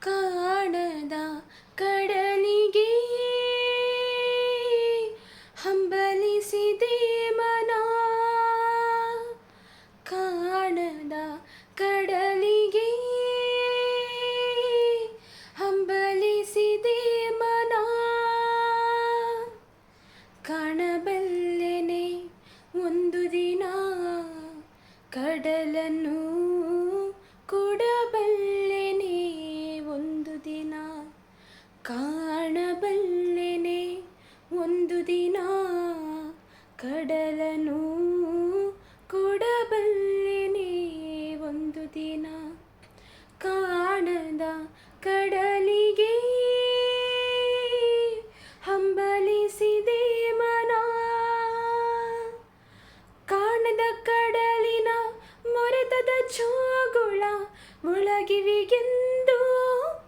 ಕಾಣದ ಕಡಲಿಗೆ ಹಂಬಲಿಸಿದೆ ಮನ. ಕಾಣದ ಕಡಲಿಗೆ ಹಂಬಲಿಸಿದೆ ಮನ. ಕಾಣಬಲ್ಲೆನೆ ಒಂದು ದಿನ ಕಡಲನ್ನು, ಕೊಡಬಲ್ಲೆನೆ ಒಂದು ದಿನ. ಕಾಣಬಲ್ಲೆನೆ ಒಂದು ದಿನ ಕಡಲನ್ನು, ಕೊಡಬಲ್ಲೆನೆ ಒಂದು ದಿನ. ಕಾಣದ ಕಡಲಿಗೆ ಹಂಬಲಿಸಿದೆ ಮನ. ಕಾಣದ ಕಡಲಿನ ಮೊರೆತದ ಜೋಗುಳ ಒಳಗಿವಿಗೆಂದು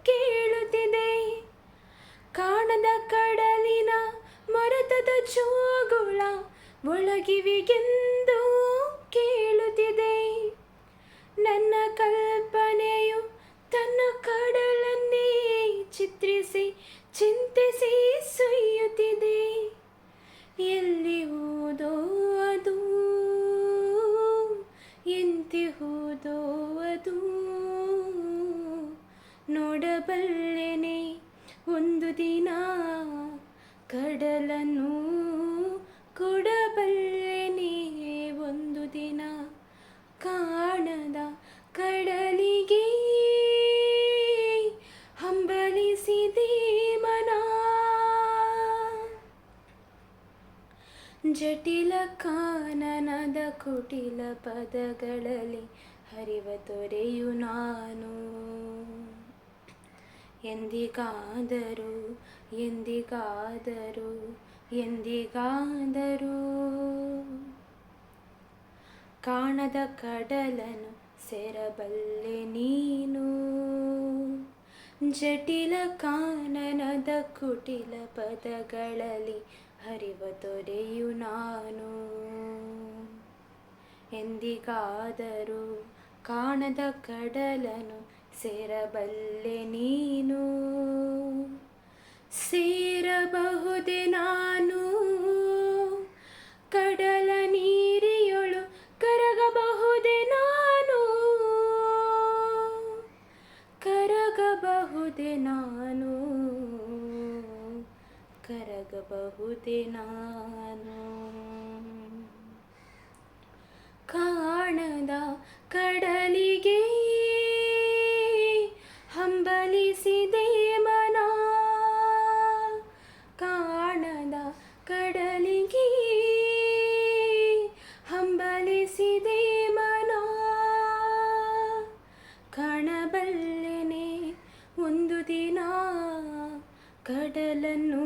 ಕೇಳುತ್ತಿದೆ. ಕಾಣದ ಕಡಲಿನ ಮೊರೆತದ ಜೋಗುಳ ಒಳಗಿವಿಗೆಂದು ಕೇಳುತ್ತಿದೆ. ನನ್ನ ಕಲ್ಪನೆಯು ತನ್ನ ಕಡಲನ್ನೇ ಚಿತ್ರಿಸಿ ಚಿಂತಿಸಿ ಸುಯ್ಯುತ್ತಿದೆ. ಎಲ್ಲಿ ಹೋದೋ ಅದು, ಎಂತಿಹುದೋ ಅದು. ನೋಡಬಲ್ಲೆನೆ ಒಂದು ದಿನ ಕಡಲನ್ನು, ಕೊಡಬಲ್ಲೆನೆ ಒಂದು ದಿನ. ಕಾಣದ ಕಡಲಿಗೆ ಹಂಬಲಿಸಿದೆ ಮನ. ಜಟಿಲ ಕಾನನದ ಕುಟಿಲ ಪದಗಳಲ್ಲಿ ಹರಿವ ತೊರೆಯು ನಾನು. ಎಂದಿಗಾದರೂ ಎಂದಿಗಾದರೂ ಎಂದಿಗಾದರೂ ಕಾಣದ ಕಡಲನ್ನು ಸೇರಬಲ್ಲೆ ನೀನು. ಜಟಿಲ ಕಾನನದ ಕುಟಿಲ ಪದಗಳಲ್ಲಿ ಹರಿವ ತೊರೆಯು ನಾನು. ಎಂದಿಗಾದರೂ ಕಾಣದ ಕಡಲನ್ನು ಸೇರಬಲ್ಲೆ ನೀನು. ಸೇರಬಹುದೆ ನಾನು ಕಡಲ ನೀರಿಯೊಳು, ಕರಗಬಹುದೆ ನಾನು, ಕರಗಬಹುದೆ ನಾನು, ಕರಗಬಹುದೆ ನಾನು. ಕಾಣದ ಕಡಲಿಗೆ ಹಂಬಲಿಸಿದೆ ಮನ. ಕಾಣದ ಕಡಲಿಗೆ ಹಂಬಲಿಸಿದೆ ಮನ. ಕಾಣಬಲ್ಲೆನೆ ಒಂದು ದಿನ ಕಡಲನ್ನು,